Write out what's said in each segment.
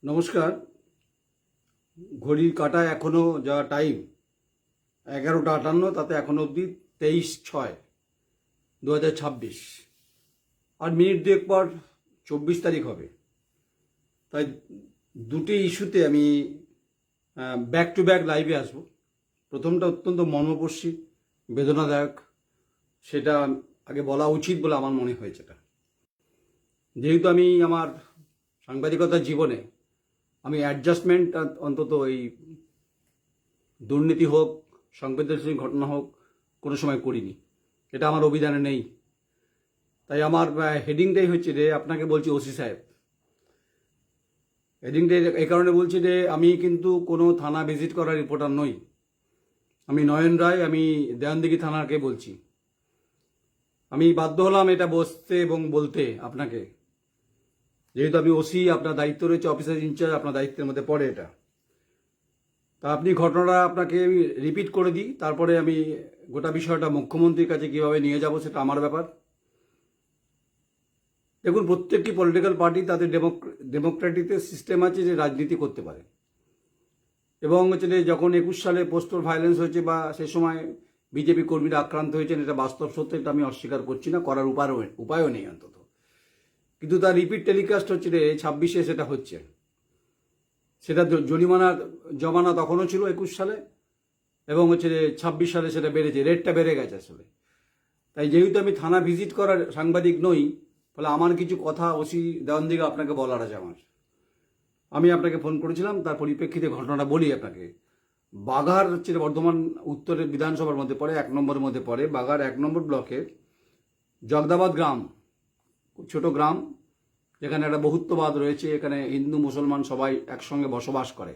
নমস্কার। ঘড়ির কাঁটায় এখনও যা টাইম 11টা 58, তাতে এখনও অবধি 23/6/2026। আর মিনিট দুয়েক পর 24 তারিখ হবে। তাই দুটি ইস্যুতে আমি ব্যাক টু ব্যাক লাইভে আসব। প্রথমটা অত্যন্ত মর্মস্পর্শী, বেদনাদায়ক, সেটা আগে বলা উচিত বলে আমার মনে হয়েছে। এটা যেহেতু আমি আমার সাংবাদিকতার জীবনে আমি অ্যাডজাস্টমেন্ট অন্তত এই দুর্নীতি হোক, সংবেদনশীল ঘটনা হোক, কোনো সময় করিনি। এটা আমার অভিধানে নেই। তাই আমার হেডিংটাই হচ্ছে যে আপনাকে বলছি ওসি সাহেব। হেডিংটাই এই কারণে বলছি যে আমি কিন্তু কোনো থানা ভিজিট করার রিপোর্টার নই। আমি নয়ন রায়, আমি দেয়ানদিঘি থানাকে বলছি। আমি বাধ্য হলাম এটা বসতে এবং বলতে আপনাকে, যেহেতু আমি ওসি, আপনার দায়িত্ব রয়েছে, অফিসার ইনচার্জ, আপনার দায়িত্বের মধ্যে পড়ে এটা। তা আপনি ঘটনাটা আপনাকে আমি রিপিট করে দিই, তারপরে আমি গোটা বিষয়টা মুখ্যমন্ত্রীর কাছে কীভাবে নিয়ে যাব সেটা আমার ব্যাপার। দেখুন, প্রত্যেকটি পলিটিক্যাল পার্টি তাদের ডেমোক্রেটিতে সিস্টেম আছে যে রাজনীতি করতে পারে, এবং হচ্ছে যে যখন 21 সালে পোস্টাল ভায়োলেন্স হয়েছে বা সে সময় বিজেপি কর্মীরা আক্রান্ত হয়েছেন, এটা বাস্তব সত্য, এটা আমি অস্বীকার করছি না, করার উপায়ও নেই অন্তত। কিন্তু তার রিপিট টেলিকাস্ট হচ্ছে যে 26-এ সেটা হচ্ছে। সেটা জরিমানার জমানা তখনও ছিল 21 সালে, এবং হচ্ছে যে 26 সালে সেটা বেড়েছে, রেটটা বেড়ে গেছে আসলে। তাই যেহেতু আমি থানা ভিজিট করার সাংবাদিক নই, ফলে আমার কিছু কথা ওসি দেওয়ানদিঘি আপনাকে বলার আছে। আমি আপনাকে ফোন করেছিলাম, তার পরিপ্রেক্ষিতে ঘটনাটা বলি আপনাকে। বাঘার হচ্ছে বর্ধমান উত্তরের বিধানসভার মধ্যে পড়ে, 1 নম্বরের মধ্যে পড়ে। বাঘার 1 নম্বর ব্লকের জগদাবাদ গ্রাম, ছোট গ্রাম, যেখানে একটা বহুত্ববাদ রয়েছে। এখানে হিন্দু মুসলমান সবাই একসঙ্গে বসবাস করে।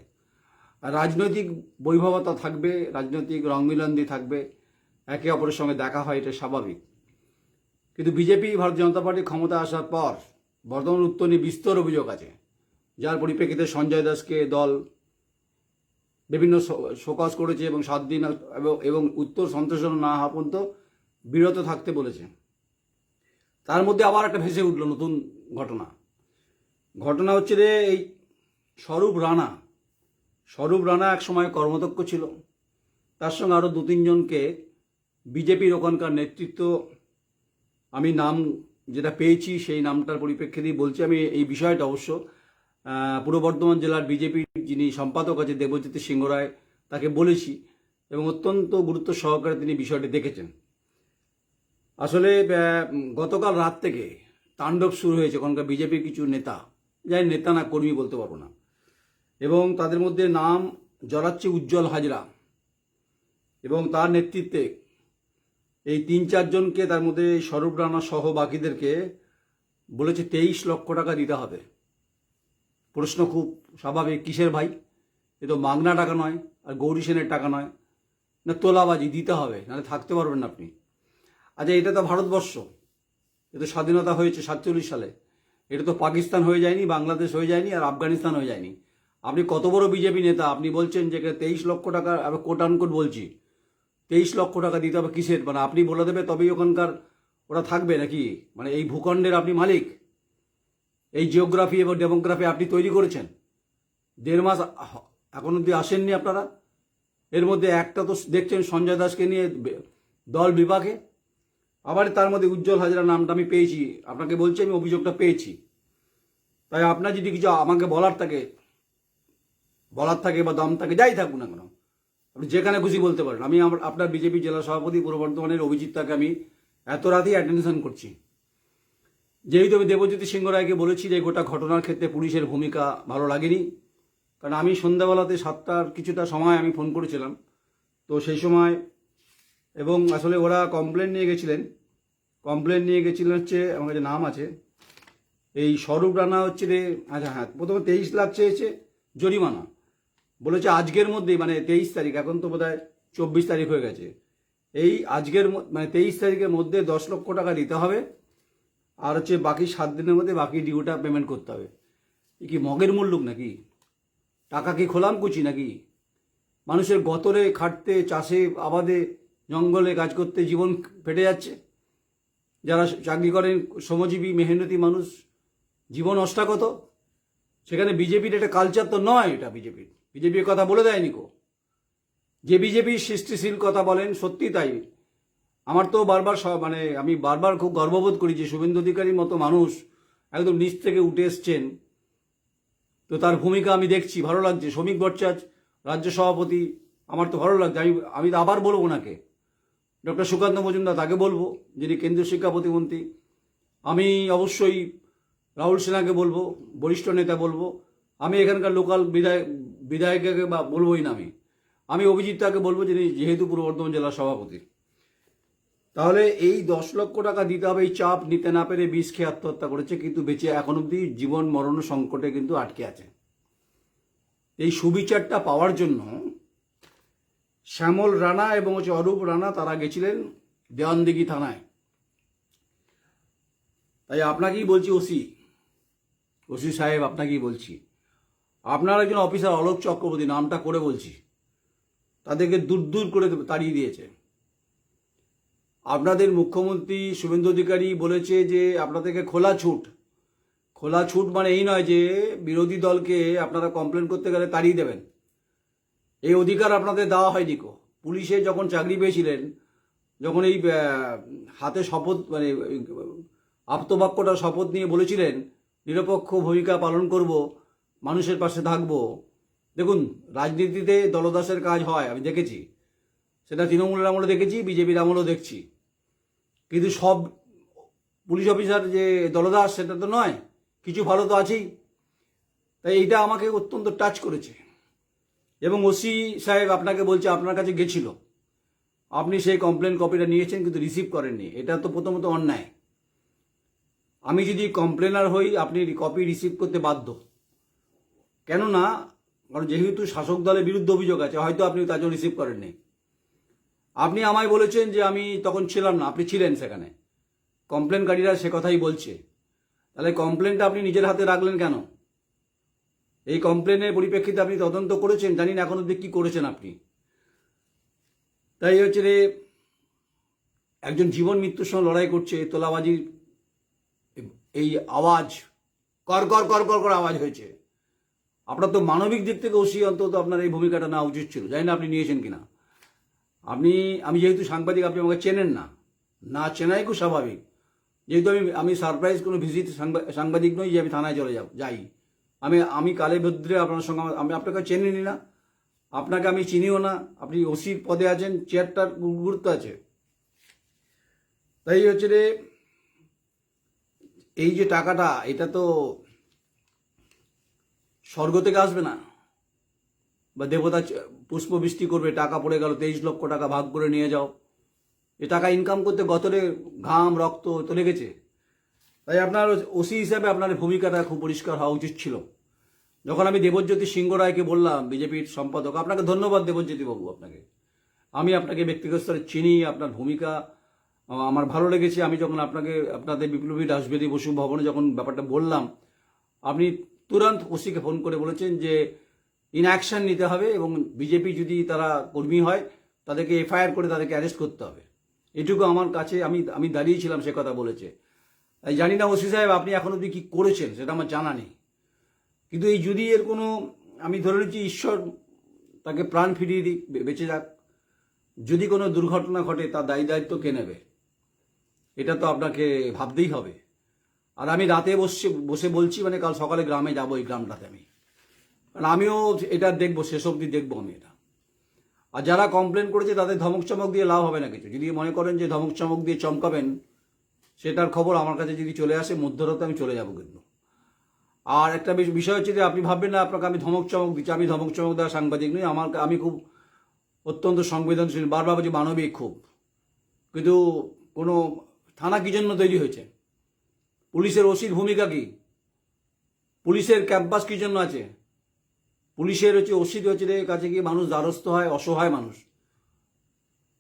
আর রাজনৈতিক বৈভবতা থাকবে, রাজনৈতিক রংমিলন্দি থাকবে, একে অপরের সঙ্গে দেখা হয়, এটা স্বাভাবিক। কিন্তু বিজেপি, ভারতীয় জনতা পার্টি ক্ষমতা আসার পর বর্ধমান উত্তর নিয়ে বিস্তর অভিযোগ আছে, যার পরিপ্রেক্ষিতে সঞ্জয় দাসকে দল বিভিন্ন শোকজ করেছে এবং 7 দিন এবং উত্তর সন্তোষজনক না হওয়া পর্যন্ত বিরত থাকতে বলেছে। তার মধ্যে আবার একটা ভেসে উঠল নতুন ঘটনা হচ্ছে যে এই স্বরূপ রানা এক সময় কর্মদক্ষ ছিল। তার সঙ্গে আরও 2-3 জনকে বিজেপির ওখানকার নেতৃত্ব, আমি নাম যেটা পেয়েছি সেই নামটার পরিপ্রেক্ষিতেই বলছি আমি এই বিষয়টা। অবশ্য পূর্ব বর্ধমান জেলার বিজেপির যিনি সম্পাদক আছে দেবজ্যোতি সিংহ রায়, তাকে বলেছি, এবং অত্যন্ত গুরুত্ব সহকারে তিনি বিষয়টি দেখেছেন। আসলে গতকাল রাত থেকে তাণ্ডব শুরু হয়েছে ওখানকার বিজেপির কিছু নেতা, যাই নেতা না কর্মী বলতে পারবো না, এবং তাদের মধ্যে নাম জড়াচ্ছে উজ্জ্বল হাজরা, এবং তার নেতৃত্বে এই 3-4 জনকে, তার মধ্যে স্বরূপ রানা সহ বাকিদেরকে বলেছে 23 লক্ষ টাকা দিতে হবে। প্রশ্ন খুব স্বাভাবিক, কিসের ভাই? এ তো মাগনা টাকা নয়, আর গৌরী সেনের টাকা নয়, না তোলাবাজি, দিতে হবে, নাহলে থাকতে পারবেন না আপনি। আচ্ছা, এটা তো ভারতবর্ষ, এ তো স্বাধীনতা হয়েছে 47 সালে। এটা তো পাকিস্তান হয়ে যায়নি, বাংলাদেশ হয়ে যায়নি, আর আফগানিস্তান হয়ে যায়নি। আপনি কত বড় বিজেপি নেতা, আপনি বলছেন যে 23 লক্ষ টাকা, আমি কোট আনকোট বলছি, 23 লক্ষ টাকা দিতে হবে কিসের? মানে আপনি বলে দেবে তবেই ওখানকার ওরা থাকবে নাকি? মানে এই ভূখণ্ডের আপনি মালিক, এই জিওগ্রাফি এবং ডেমোগ্রাফি আপনি তৈরি করেছেন। 1.5 মাস এখন অব্দি আসেননি আপনারা। এর মধ্যে একটা তো দেখছেন সঞ্জয় দাসকে নিয়ে দল বিভাগে, আবার তার মধ্যে উজ্জ্বল হাজরা নামটা আমি পেয়েছি, আপনাকে বলছি আমি অভিযোগটা পেয়েছি। তাই আপনার যদি কিছু আমাকে বলার থাকে বা দম থাকে, যাই থাকুন না কেন, আপনি যেখানে খুশি বলতে পারেন। আমি আপনার বিজেপি জেলা সভাপতি পূর্ব বর্ধমানের অভিজিৎটাকে আমি এত রাতেই অ্যাটেনশন করছি। যেহেতু আমি দেবজ্যোতি সিংহ রায়কে বলেছি যে গোটা ঘটনার ক্ষেত্রে পুলিশের ভূমিকা ভালো লাগেনি, কারণ আমি সন্ধ্যাবেলাতে 7টার কিছুটা সময় আমি ফোন করেছিলাম, তো সেই সময়, এবং আসলে ওরা কমপ্লেন নিয়ে গেছিলেন হচ্ছে, আমার কাছে নাম আছে, এই স্বরূপ রানা হচ্ছে রে, আচ্ছা হ্যাঁ, প্রথমে 23 লাখ চেয়েছে জরিমানা, বলেছে আজকের মধ্যেই, মানে 23 তারিখ, এখন তো বোধহয় 24 তারিখ হয়ে গেছে, এই আজকের মানে 23 তারিখের মধ্যে 10 লক্ষ টাকা দিতে হবে, আর হচ্ছে বাকি 7 দিনের মধ্যে বাকি ডিউটা পেমেন্ট করতে হবে। এ কি মগের মুল্লুক নাকি? টাকা কি খোলাম কুচি নাকি? মানুষের গতরে খাটতে, চাষে আবাদে জঙ্গলে কাজ করতে জীবন ফেটে যাচ্ছে। যারা চাকরি করেন, শ্রমজীবী মেহনতি মানুষ, জীবন অষ্টাগত। সেখানে বিজেপির একটা কালচার তো নয়, এটা বিজেপির কথা বলে দেয়নি কো। যে বিজেপির সৃষ্টিশীল কথা বলেন, সত্যি তাই। আমার তো বারবার মানে আমি বারবার খুব গর্ববোধ করি যে শুভেন্দু অধিকারীর মতো মানুষ একদম নিচ থেকে উঠে এসছেন। তো তার ভূমিকা আমি দেখছি, ভালো লাগছে। শ্রমিক ভট্টাচার্য রাজ্য সভাপতি, আমার তো ভালো লাগছে। আমি আবার বলবো ওনাকে, ডক্টর সুকান্ত মজুমদার তাকে বলবো, যিনি কেন্দ্রীয় শিক্ষা প্রতিমন্ত্রী। আমি অবশ্যই রাহুল সিনহাকে বলবো, বরিষ্ঠ নেতা বলবো। আমি এখানকার লোকাল বিধায়ককে বা বলবোই না। আমি অভিজিৎ তাকে বলবো, যিনি যেহেতু পূর্ব বর্ধমান জেলার সভাপতি। তাহলে এই 10 লক্ষ টাকা দিতে হবে, এই চাপ নিতে না পেরে বিষ খেয়ে আত্মহত্যা করেছে, কিন্তু বেঁচে এখন অব্দি জীবন মরণ সংকটে কিন্তু আটকে আছে। এই সুবিচারটা পাওয়ার জন্য শ্যামল রানা এবং অরূপ রানা তারা গেছিলেন দেওয়ানদিঘি থানায়। তাই আপনাকেই বলছি, ওসি সাহেব, আপনাকেই বলছি, আপনার একজন অফিসার অলোক চক্রবর্তী, নামটা করে বলছি, তাদেরকে দূর করে তাড়িয়ে দিয়েছে। আপনাদের মুখ্যমন্ত্রী শুভেন্দু অধিকারী বলেছে যে আপনাদেরকে খোলা ছুট মানে এই নয় যে বিরোধী দলকে আপনারা কমপ্লেন করতে গেলে তাড়িয়ে দেবেন। এই অধিকার আপনাদের দেওয়া হয়নি কো। পুলিশে যখন চাকরি পেয়েছিলেন, যখন এই হাতে শপথ মানে আপ্তবাক্যটা শপথ নিয়ে বলেছিলেন নিরপেক্ষ ভূমিকা পালন করব, মানুষের পাশে থাকব। দেখুন, রাজনীতিতে দলদাসের কাজ হয়, আমি দেখেছি। সেটা তৃণমূলের আমলে দেখেছি, বিজেপির আমলেও দেখছি। কিন্তু সব পুলিশ অফিসার যে দলদাস সেটা তো নয়, কিছু ভালো তো আছেই। তাই এইটা আমাকে অত্যন্ত টাচ করেছে। এবং ওসি সাহেব আপনাকে বলছে, আপনার কাছে গেছিল, আপনি সেই কমপ্লেন কপিটা নিয়েছেন কিন্তু রিসিভ করেননি। এটা তো প্রথমত অন্যায়। আমি যদি কমপ্লেনার হই, আপনি কপি রিসিভ করতে বাধ্য। কেননা কারণ যেহেতু শাসক দলের বিরুদ্ধে অভিযোগ আছে, হয়তো আপনি তার জন্য রিসিভ করেননি। আপনি আমায় বলেছেন যে আমি তখন ছিলাম না, আপনি ছিলেন সেখানে। কমপ্লেনকারীরা সে কথাই বলছে। তাহলে কমপ্লেনটা আপনি নিজের হাতে রাখলেন কেন? এই কমপ্লেনের পরিপ্রেক্ষিতে আপনি তদন্ত করেছেন? জানি না এখন অব্দি কী করেছেন আপনি। তাই হচ্ছে রে, একজন জীবন মৃত্যুর সঙ্গে লড়াই করছে, তোলাবাজির এই আওয়াজ কর কর কর কর করে আওয়াজ হয়েছে। আপনার তো মানবিক দিক থেকে ওসি অন্তত আপনার এই ভূমিকাটা নেওয়া উচিত ছিল। জানি না আপনি নিয়েছেন কিনা। আমি যেহেতু সাংবাদিক, আপনি আমাকে চেনেন না চেনাই খুব স্বাভাবিক। যেহেতু আমি সারপ্রাইজ কোনো ভিজিট সাংবাদিক নই যে আমি থানায় চলে যাই। আমি কালে ভদ্রে আপনার সঙ্গে আমি আপনাকে চেনিনি না, আপনাকে আমি চিনিও না। আপনি ওসির পদে আছেন, চেয়ারটার গুরুত্ব আছে। তাই হচ্ছে রে, এই যে টাকাটা, এটা তো স্বর্গ থেকে আসবে না, বা দেবতা পুষ্পবৃষ্টি করবে, টাকা পড়ে গেল 23 লক্ষ টাকা, ভাগ করে নিয়ে যাও। এ টাকা ইনকাম করতে গতরে ঘাম রক্ত তো লেগেছে। তাই আপনার ওসি হিসাবে আপনার ভূমিকাটা খুব পরিষ্কার হওয়া উচিত ছিল। যখন আমি দেবজ্যোতি সিংহ রায়কে বললাম, বিজেপির সম্পাদক, আপনাকে ধন্যবাদ দেবজ্যোতি বাবু, আমি আপনাকে ব্যক্তিগত স্তরে চিনি, আপনার ভূমিকা আমার ভালো লেগেছে। আমি যখন আপনাদের বিপ্লবী রাসবেদী বসু ভবনে যখন ব্যাপারটা বললাম, আপনি তুরন্ত ওসিকে ফোন করে বলেছেন যে ইনঅ্যাকশন নিতে হবে এবং বিজেপি যদি তারা কর্মী হয় তাদেরকে এফআইআর করে তাদেরকে অ্যারেস্ট করতে হবে। এটুকু আমার কাছে, আমি দাঁড়িয়েছিলাম, সে কথা বলেছে। তাই জানি না ওসি সাহেব আপনি এখন অবধি কী করেছেন সেটা আমার জানা নেই। কিন্তু এই যদি এর কোনো, আমি ধরে নিচ্ছি ঈশ্বর তাকে প্রাণ ফিরিয়ে দিক, বেঁচে যাক, যদি কোনো দুর্ঘটনা ঘটে তার দায়িত্ব কে নেবে? এটা তো আপনাকে ভাবতেই হবে। আর আমি রাতে বসে বলছি, মানে কাল সকালে গ্রামে যাবো, এই গ্রামটাতে কারণ আমিও এটা দেখবো, শেষ অবধি দেখবো আমি এটা। আর যারা কমপ্লেন করেছে তাদের ধমক চমক দিয়ে লাভ হবে না কিছু। যদি মনে করেন যে ধমক চমক দিয়ে চমকাবেন, সেটার খবর আমার কাছে যদি চলে আসে মধ্যরাতে, আমি চলে যাবো কিন্তু। আর একটা বিষয় হচ্ছে যে আপনি ভাববেন না আপনাকে আমি ধমক চমক দিচ্ছি। আমি ধমক চমক দেওয়া সাংবাদিক নই। আমি খুব অত্যন্ত সংবেদনশীল, বারবার বলছি মানবিক খুব। কিন্তু কোনো থানা কী জন্য তৈরি হয়েছে? পুলিশের ওসির ভূমিকা কী? পুলিশের ক্যাম্পাস কী জন্য আছে? পুলিশের ওসির কাছে গিয়ে মানুষ দ্বারস্থ হয়, অসহায় মানুষ।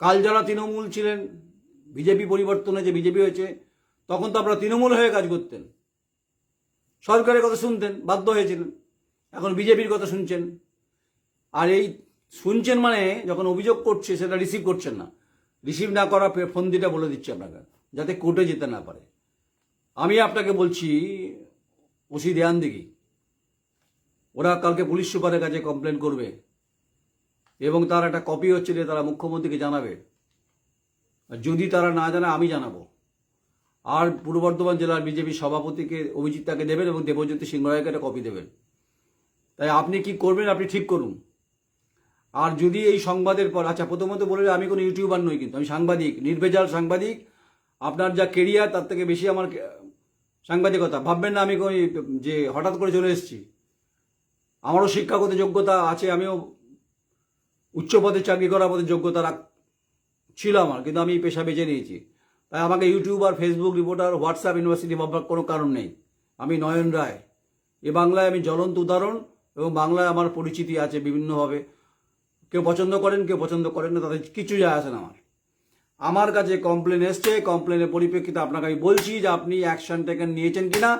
কাল যারা তৃণমূল ছিলেন, বিজেপি পরিবর্তন হয়েছে, বিজেপি হয়েছে, তখন তো আপনারা তৃণমূল হয়ে কাজ করতেন, সরকারের কথা শুনতেন, বাধ্য হয়েছিলেন। এখন বিজেপির কথা শুনছেন। আর এই শুনছেন মানে যখন অভিযোগ করছে সেটা রিসিভ করছেন না। রিসিভ না করা ফোন দিটা বলে দিচ্ছি আপনাকে, যাতে কোর্টে যেতে না পারে। আমি আপনাকে বলছি, ওসি দেওয়ানদিঘি, ওরা কালকে পুলিশ সুপারের কাছে কমপ্লেন করবে এবং তার একটা কপি হচ্ছে যে তারা মুখ্যমন্ত্রীকে জানাবে। আর যদি তারা না জানায় আমি জানাবো। আর পূর্ব বর্ধমান জেলার বিজেপি সভাপতিকে অভিজিৎ তাকে দেবেন এবং দেবজ্যোতি সিংহ রায়কে একটা কপি দেবেন। তাই আপনি কি করবেন আপনি ঠিক করুন। আর যদি এই সংবাদের পর, আচ্ছা প্রথমত বলে আমি কোনো ইউটিউবার নই, কিন্তু আমি সাংবাদিক, নির্ভেজাল সাংবাদিক। আপনার যা কেরিয়ার তার থেকে বেশি আমার সাংবাদিকতা। ভাববেন না আমি যে হঠাৎ করে চলে এসেছি। আমারও শিক্ষাগত যোগ্যতা আছে, আমিও উচ্চ পদে চাকরি করার পদে যোগ্যতা ছিল আমার, কিন্তু আমি এই পেশা বেছে নিয়েছি। তাই আমাকে YouTuber, Facebook reporter, WhatsApp university ভাববার কোনো কারণ নেই। আমি নয়ন রায়, এ বাংলায় আমি জ্বলন্ত উদাহরণ, এবং বাংলায় আমার পরিচিতি আছে বিভিন্নভাবে। কেউ পছন্দ করেন, কেউ পছন্দ করেন না, তাদের কিছু যায় আসে না। আমার কাছে কমপ্লেন এসছে, কমপ্লেনের পরিপ্রেক্ষিতে আপনাকে আমি বলছি যে আপনি অ্যাকশন টেকেন নিয়েছেন কিনা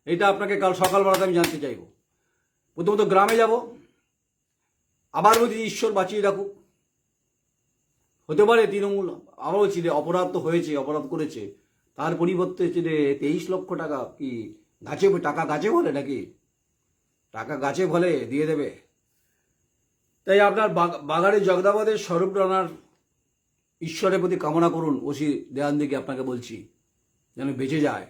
এটা আপনাকে কাল সকালবেলাতে আমি জানতে চাইব। প্রথমত গ্রামে যাব, আবার যদি ঈশ্বর বাঁচিয়ে রাখুক, হতে পারে তৃণমূল আবারও ছিল, অপরাধ তো হয়েছে, অপরাধ করেছে, তার পরিবর্তে ছিল 23 লক্ষ টাকা কি গাছে, টাকা গাছে বলে নাকি, টাকা গাছে বলে দিয়ে দেবে। তাই আপনার বাগাড়ে জগদাবাদের স্বরূপ রানার ঈশ্বরের প্রতি কামনা করুন। ওসি দেয়ান দিকে আপনাকে বলছি যেন বেঁচে যায়।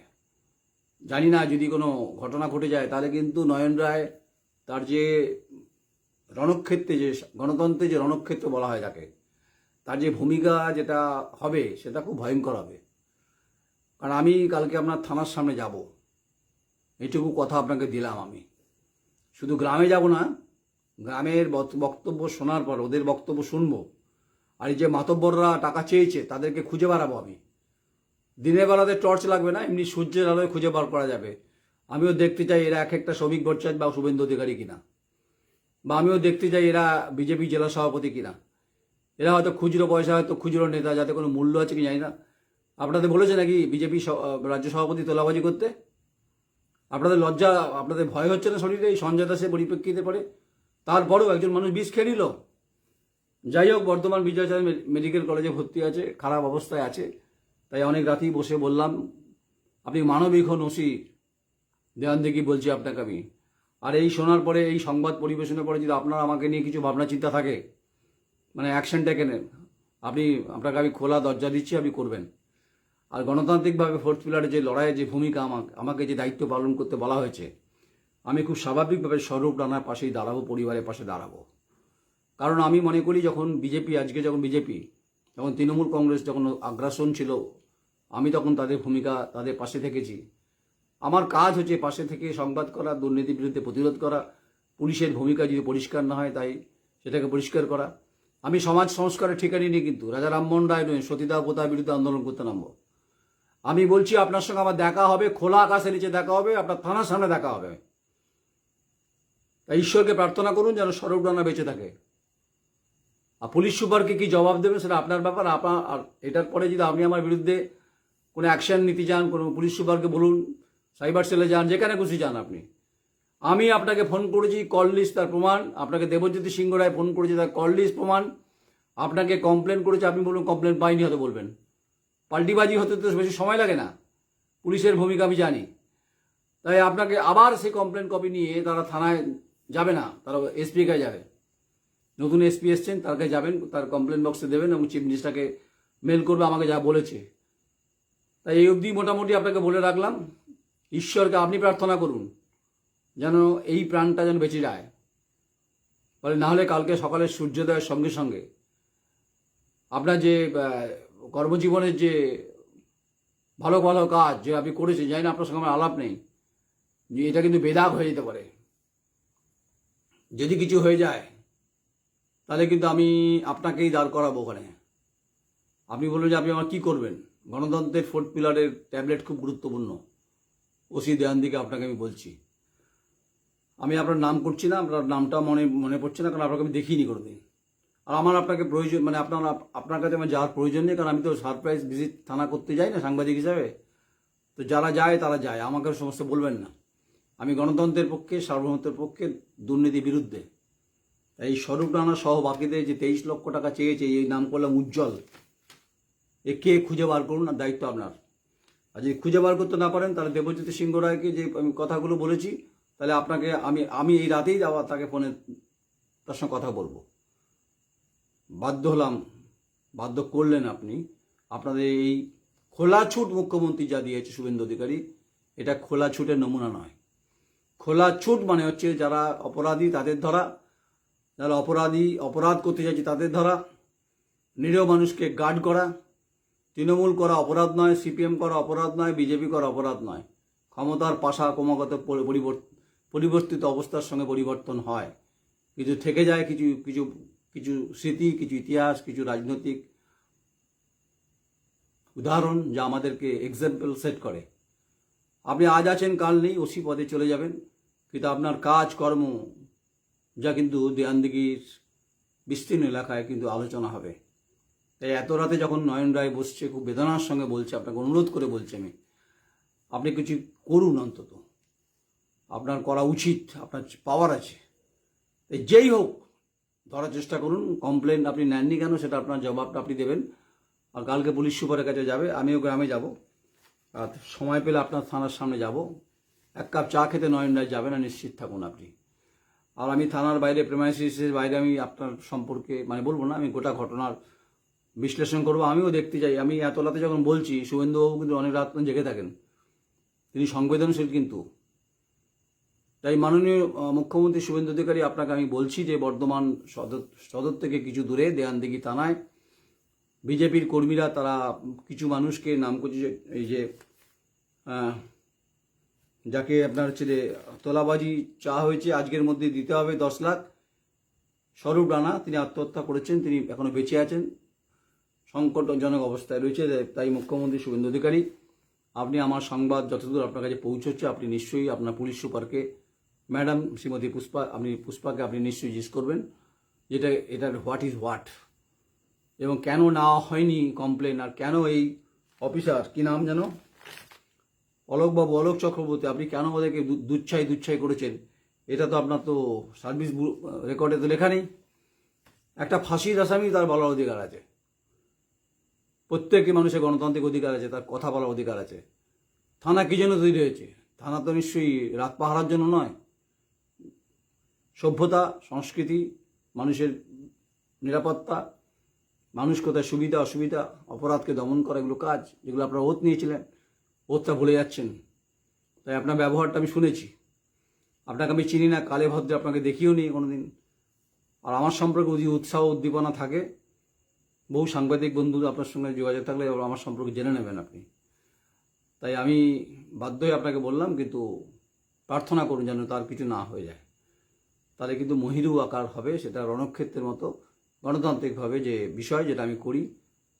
জানি না যদি কোনো ঘটনা ঘটে যায় তাহলে কিন্তু নয়ন রায় তার যে রণক্ষেত্রে, যে গণতন্ত্রে যে রণক্ষেত্র বলা হয় তাকে, তার যে ভূমিকা যেটা হবে সেটা খুব ভয়ঙ্কর হবে। কারণ আমি কালকে আপনার থানার সামনে যাব, এইটুকু কথা আপনাকে দিলাম। আমি শুধু গ্রামে যাব না, গ্রামের বক্তব্য শোনার পর ওদের বক্তব্য শুনবো। আর এই যে মাতব্বররা টাকা চেয়েছে তাদেরকে খুঁজে বেড়াবো আমি। দিনের বেলাতে টর্চ লাগবে না, এমনি সূর্যের আলোয় খুঁজে বার করা যাবে। আমিও দেখতে চাই এরা এক একটা শ্রমিক ভট্টাচার্য বা শুভেন্দু অধিকারী কিনা, বা আমিও দেখতে চাই এরা বিজেপি জেলা সভাপতি কিনা। এরা হয়তো খুচরো পয়সা, হয়তো খুচরো নেতা, যাতে কোনো মূল্য আছে কি জানি না। আপনাদের বলেছে নাকি বিজেপি রাজ্য সভাপতি তোলাবাজি করতে? আপনাদের লজ্জা, আপনাদের ভয় হচ্ছে না শরীরে এই সঞ্জয় দাসের পরিপ্রেক্ষিতে পড়ে? তারপরেও একজন মানুষ বিষ খেয়ে নিল। যাই হোক, বর্ধমান বিজয়চাঁদ মেডিকেল কলেজে ভর্তি আছে, খারাপ অবস্থায় আছে। তাই অনেক রাতেই বসে বললাম, আপনি মানবিক হন ওসি দেওয়ান দেখি বলছি আপনাকে আমি। আর এই শোনার পরে, এই সংবাদ পরিবেশনের পরে যদি আপনার আমাকে নিয়ে কিছু ভাবনা চিন্তা থাকে, মানে অ্যাকশন টেকেন, আপনাকে আমি খোলা দরজা দিচ্ছি, আপনি করবেন। আর গণতান্ত্রিকভাবে ফোর্থ পিলারে যে লড়াইয়ের যে ভূমিকা আমাকে যে দায়িত্ব পালন করতে বলা হয়েছে, আমি খুব স্বাভাবিকভাবে স্বরূপ রানার পাশেই দাঁড়াবো, পরিবারের পাশে দাঁড়াবো। কারণ আমি মনে করি যখন বিজেপি, আজকে যখন বিজেপি, যখন তৃণমূল কংগ্রেস যখন আগ্রাসন ছিল, আমি তখন তাদের ভূমিকা, তাদের পাশে থেকেছি। আমার কাজ হচ্ছে পাশে থেকে সংবাদ করা, দুর্নীতির বিরুদ্ধে প্রতিরোধ করা, পুলিশের ভূমিকা যদি পরিষ্কার না হয় তাই সেটাকে পরিষ্কার করা। আমি সমাজ সংস্কারের ঠিকানি নিয়ে কিন্তু রাজা রামমোহন রায় নয় সতীদাহ প্রথার বিরুদ্ধে আন্দোলন করতে নামবো। আমি বলছি আপনার সঙ্গে আমার দেখা হবে, খোলা আকাশের নিচে দেখা হবে, আপনার থানার সামনে দেখা হবে। তাই ঈশ্বরকে প্রার্থনা করুন যেন স্বরূপ রানা বেঁচে থাকে। আর পুলিশ সুপারকে কি জবাব দেবে সেটা আপনার ব্যাপার। আর এটার পরে যদি আপনি আমার বিরুদ্ধে কোনো অ্যাকশন নিতে চান, কোনো পুলিশ সুপারকে বলুন, সাইবার সেলে যান, যেখানে খুশি যান আপনি। আমি আপনাকে ফোন করেছি, কল লিস্ট তার প্রমাণ। আপনাকে দেবজ্যোতি সিংহ রায় ফোন করেছে, তার কল লিস্ট প্রমাণ। আপনাকে কমপ্লেন করেছে, আপনি বলুন কমপ্লেন পাইনি, হয়তো বলবেন। পাল্টিবাজি হতে তো বেশি সময় লাগে না, পুলিশের ভূমিকা আমি জানি। তাই আপনাকে আবার সেই কমপ্লেন কপি নিয়ে তারা থানায় যাবে না, তারা এসপি কাছে যাবে। নতুন এসপি এসছেন, তার কাছে যাবেন, তার কমপ্লেন বক্সে দেবেন এবং চিফ মিনিস্টারকে মেল করবে আমাকে যা বলেছে। তাই এই অবধি মোটামুটি আপনাকে বলে রাখলাম। ঈশ্বরকে আপনি প্রার্থনা করুন যেন এই প্রাণটা যেন বেঁচে যায়, বলে না হলে কালকে সকালে সূর্যোদয়ের সঙ্গে সঙ্গে আপনার যে কর্মজীবনের যে ভালো ভালো কাজ যে আপনি করেছেন, জানি না আপনার সঙ্গে আমার আলাপ নেই, যে এটা কিন্তু বেদাগ হয়ে যেতে পারে। যদি কিছু হয়ে যায় তাহলে কিন্তু আমি আপনাকেই দাঁড় করাবো ওখানে। আপনি বলবেন যে আপনি আমার কী করবেন। গণতন্ত্রের ফোর্থ পিলারের ট্যাবলেট খুব গুরুত্বপূর্ণ। ওসি দেওয়ান দিকে আপনাকে আমি বলছি। আমি আপনার নাম করছি না, আপনার নামটা মনে পড়ছে না, কারণ আপনাকে আমি দেখিনি কোনোদিন। আর আমার আপনাকে প্রয়োজন, মানে আপনার কাছে আমার যাওয়ার প্রয়োজন নেই, কারণ আমি তো সারপ্রাইজ ভিজিট থানা করতে যাই না সাংবাদিক হিসাবে। তো যারা যায় তারা যায়, আমাকে সমস্ত বলবেন না। আমি গণতন্ত্রের পক্ষে, সার্বভৌমত্বের পক্ষে, দুর্নীতির বিরুদ্ধে। এই স্বরূপ রানা সহ বাকিদের যে 23 লক্ষ টাকা চেয়েছে, এই নাম করলাম উজ্জ্বল, এ কে খুঁজে বার করুন, না দায়িত্ব আপনার। আর যদি খুঁজে বার করতে না পারেন তাহলে দেবজ্যোতি সিংহ রায়কে যে আমি কথাগুলো বলেছি তাহলে আপনাকে আমি এই রাতেই যাওয়া তাকে ফোনে তার সঙ্গে কথা বলবো। বাধ্য হলাম, বাধ্য করলেন আপনি। আপনাদের এই খোলা ছুট মুখ্যমন্ত্রী যা দিয়েছে শুভেন্দু অধিকারী, এটা খোলা ছুটের নমুনা নয়। খোলা ছুট মানে হচ্ছে যারা অপরাধী তাদের ধরা, যারা অপরাধ করতে চাইছে তাদের ধরা, নিরীহ মানুষকে গার্ড করা। তৃণমূল করা অপরাধ নয়, সিপিএম করা অপরাধ নয়, বিজেপি করা অপরাধ নয়। ক্ষমতার পাশা ক্রমাগত পরিবর্তিত অবস্থার সঙ্গে পরিবর্তন হয়, কিছু থেকে যায়, কিছু কিছু কিছু স্মৃতি, কিছু ইতিহাস, কিছু রাজনৈতিক উদাহরণ যা আমাদেরকে এক্সাম্পল সেট করে। আপনি আজ আছেন কাল নেই, ওসি পদে চলে যাবেন, কিন্তু আপনার কাজ কর্ম যা কিন্তু দেয়ানদিঘির বিস্তীর্ণ এলাকায় কিন্তু আলোচনা হবে। তাই এত রাতে যখন নয়ন রায় বসছে, খুব বেদনার সঙ্গে বলছে, আপনাকে অনুরোধ করে বলছে আমি, আপনি কিছু করুন, অন্তত আপনার করা উচিত, আপনার পাওয়ার আছে। তাই যেই হোক ধরার চেষ্টা করুন। কমপ্লেন আপনি নেননি কেন সেটা আপনার জবাবটা আপনি দেবেন। আর কালকে পুলিশ সুপারের কাছে যাবে, আমিও গ্রামে যাব, আর সময় পেলে আপনার থানার সামনে যাব। এক কাপ চা খেতে নয়ন রায় যাবে না, নিশ্চিত থাকুন আপনি। আর আমি থানার বাইরে, প্রেমাইসিসের বাইরে আমি আপনার সম্পর্কে মানে বলবো না, আমি গোটা ঘটনার বিশ্লেষণ করবো, আমিও দেখতে চাই। আমি এত রাতে যখন বলছি, শুভেন্দুবাবু কিন্তু অনেক রাত জেগে থাকেন, তিনি সংবেদনশীল কিন্তু। তাই মাননীয় মুখ্যমন্ত্রী শুভেন্দু অধিকারী, আপনাকে আমি বলছি যে বর্ধমান সদর থেকে কিছু দূরে দেয়ানদিঘি থানায় বিজেপির কর্মীরা তারা কিছু মানুষকে নাম করছে, এই যে যাকে আপনার হচ্ছে যে তোলাবাজি চাওয়া হয়েছে, আজকের মধ্যে দিতে হবে 10 লাখ। স্বরূপ রানা, তিনি আত্মহত্যা করেছেন, তিনি এখনো বেঁচে আছেন, সংকটজনক অবস্থায় রয়েছে। তাই মুখ্যমন্ত্রী শুভেন্দু অধিকারী, আপনি আমার সংবাদ যতদূর আপনার কাছে পৌঁছচ্ছে, আপনি নিশ্চয়ই আপনার পুলিশ সুপারকে, ম্যাডাম শ্রীমতী পুষ্পাকে আপনি নিশ্চয়ই জিজ্ঞেস করবেন যেটা এটার হোয়াট ইজ হোয়াট, এবং কেন নেওয়া হয়নি কমপ্লেন, আর কেন এই অফিসার, কি নাম যেন, অলোক চক্রবর্তী, আপনি কেন ওদেরকে দুচ্ছাই করেছেন। এটা তো আপনার তো সার্ভিস রেকর্ডে তো লেখা নেই। একটা ফাঁসির আসামি, তার বলার অধিকার আছে। প্রত্যেকটি মানুষের গণতান্ত্রিক অধিকার আছে, তার কথা বলার অধিকার আছে। থানা কি জন্য তৈরি হয়েছে? থানা তো নিশ্চয়ই রাত পাহারার জন্য নয়। সভ্যতা, সংস্কৃতি, মানুষের নিরাপত্তা, মানুষ কোথায় সুবিধা অসুবিধা, অপরাধকে দমন করা, এগুলো কাজ যেগুলো আপনারা ওত নিয়েছিলেন, ওতটা ভুলে যাচ্ছেন। তাই আপনার ব্যবহারটা আমি শুনেছি। আপনাকে আমি চিনি না, কালে ভদ্রে আপনাকে দেখিও নি কোনোদিন। আর আমার সম্পর্কে যদি উৎসাহ উদ্দীপনা থাকে, বহু সাংবাদিক বন্ধু আপনার সঙ্গে যোগাযোগ থাকলে আমার সম্পর্কে জেনে নেবেন আপনি। তাই আমি বাধ্য হয়ে আপনাকে বললাম, কিন্তু প্রার্থনা করুন যেন তার কিছু না হয়ে যায়। তাহলে কিন্তু মহিরু আকার হবে, সেটা রণক্ষেত্রের মতো গণতান্ত্রিকভাবে যে বিষয় যেটা আমি করি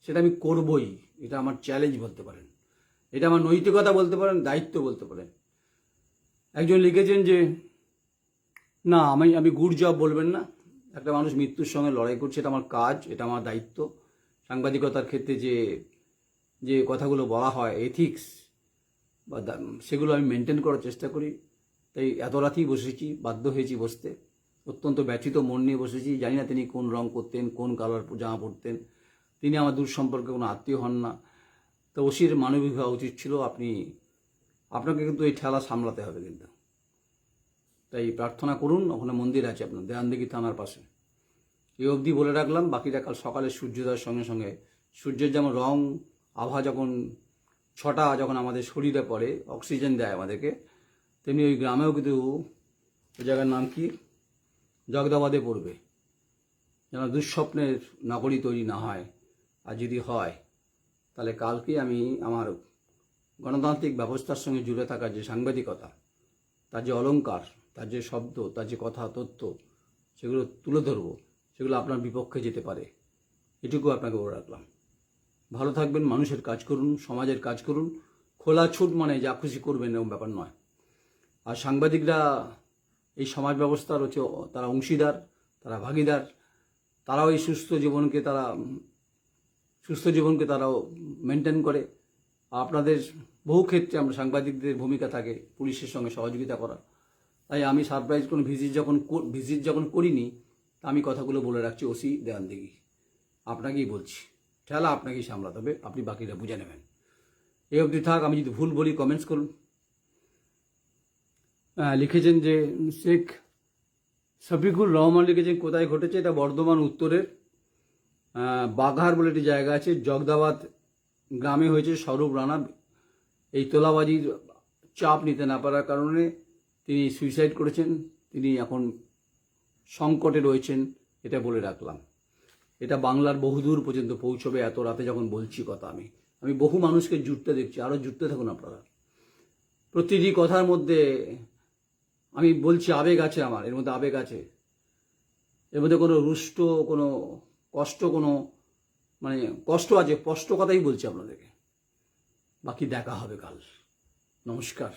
সেটা আমি করবই। এটা আমার চ্যালেঞ্জ বলতে পারেন, এটা আমার নৈতিকতা বলতে পারেন, দায়িত্ব বলতে পারেন। একজন লিখেছেন যে না, আমি গুড জব বলবেন না, একটা মানুষ মৃত্যুর সঙ্গে লড়াই করছে, এটা আমার কাজ, এটা আমার দায়িত্ব। সাংবাদিকতার ক্ষেত্রে যে যে কথাগুলো বলা হয়, এথিক্স বা সেগুলো আমি মেনটেন করার চেষ্টা করি। তাই এত রাতেই বসেছি, বাধ্য হয়েছি বসতে, অত্যন্ত ব্যথিত মন নিয়ে বসেছি। জানি না তিনি কোন রং করতেন, কোন কালার জামা পরতেন, তিনি আমার দূর সম্পর্কে কোনো আত্মীয় হন না। তো ওসির মানবিক হওয়া উচিত ছিল। আপনাকে কিন্তু এই ঠেলা সামলাতে হবে কিন্তু। তাই প্রার্থনা করুন, ওখানে মন্দির আছে আপনার দেয়ানদিঘি থানার পাশে। এই অবধি বলে রাখলাম, বাকিটা কাল সকালে সূর্যোদয়ের সঙ্গে সঙ্গে সূর্যের যেমন রং আভা যখন ছটা যখন আমাদের শরীরে পড়ে, অক্সিজেন দেয় আমাদেরকে, তেমনি ওই গ্রামেও কিন্তু ওই জায়গার নাম কি, জগদাবাদে পড়বে, যেন দুঃস্বপ্নের নগরী তৈরি না হয়। আর যদি হয় তাহলে কালকে আমি আমার গণতান্ত্রিক ব্যবস্থার সঙ্গে জুড়ে থাকা যে সাংবাদিকতা, তার যে অলংকার, তার যে শব্দ, তার যে কথা তথ্য, সেগুলো তুলে ধরবো, সেগুলো আপনার বিপক্ষে যেতে পারে। এটুকু আপনাকে বলে রাখলাম। ভালো থাকবেন, মানুষের কাজ করুন, সমাজের কাজ করুন। খোলা ছুট মানে যা খুশি করবেন এরকম ব্যাপার নয়। আর সাংবাদিকরা এই সমাজ ব্যবস্থার হচ্ছে তারা অংশীদার, তারা ভাগিদার, তারাও এই সুস্থ জীবনকে তারাও মেনটেন করে। আপনাদের বহু ক্ষেত্রে আমরা সাংবাদিকদের ভূমিকা থাকে পুলিশের সঙ্গে সহযোগিতা করা। তাই আমি সারপ্রাইজ কোনো ভিজিট যখন করিনি, আমি কথাগুলো বলে রাখছি ওসি দেয়ানদিঘি, আপনাকেই বলছি, ঠেলা আপনাকেই সামলাতে হবে, আপনি বাকিটা বুঝে নেবেন। এই অবধি থাক, আমি যদি ভুল বলি কমেন্টস করুন। লিখেছেন যে শেখ শফিকুর রহমান লিখেছেন কোথায় ঘটেছে, এটা বর্ধমান উত্তরের বাঘার বলে একটি জায়গা আছে, জগদাবাদ গ্রামে হয়েছে। স্বরূপ রানা এই তোলাবাজির চাপ নিতে না পারার কারণে তিনি সুইসাইড করেছেন, তিনি এখন সংকটে রয়েছেন, এটা বলে রাখলাম। এটা বাংলার বহুদূর পর্যন্ত পৌঁছবে, এত রাতে যখন বলছি কথা। আমি বহু মানুষকে জুটতে দেখছি, আরও জুটতে থাকুন আপনারা। প্রতিটি কথার মধ্যে আমি বলছি আবেগ আছে, আমার এর মধ্যে আবেগ আছে, এর মধ্যে কোনো রুষ্ট কোনো কষ্ট কষ্ট আছে, স্পষ্ট কথাই বলছি আপনাদেরকে। বাকি দেখা হবে কাল। নমস্কার।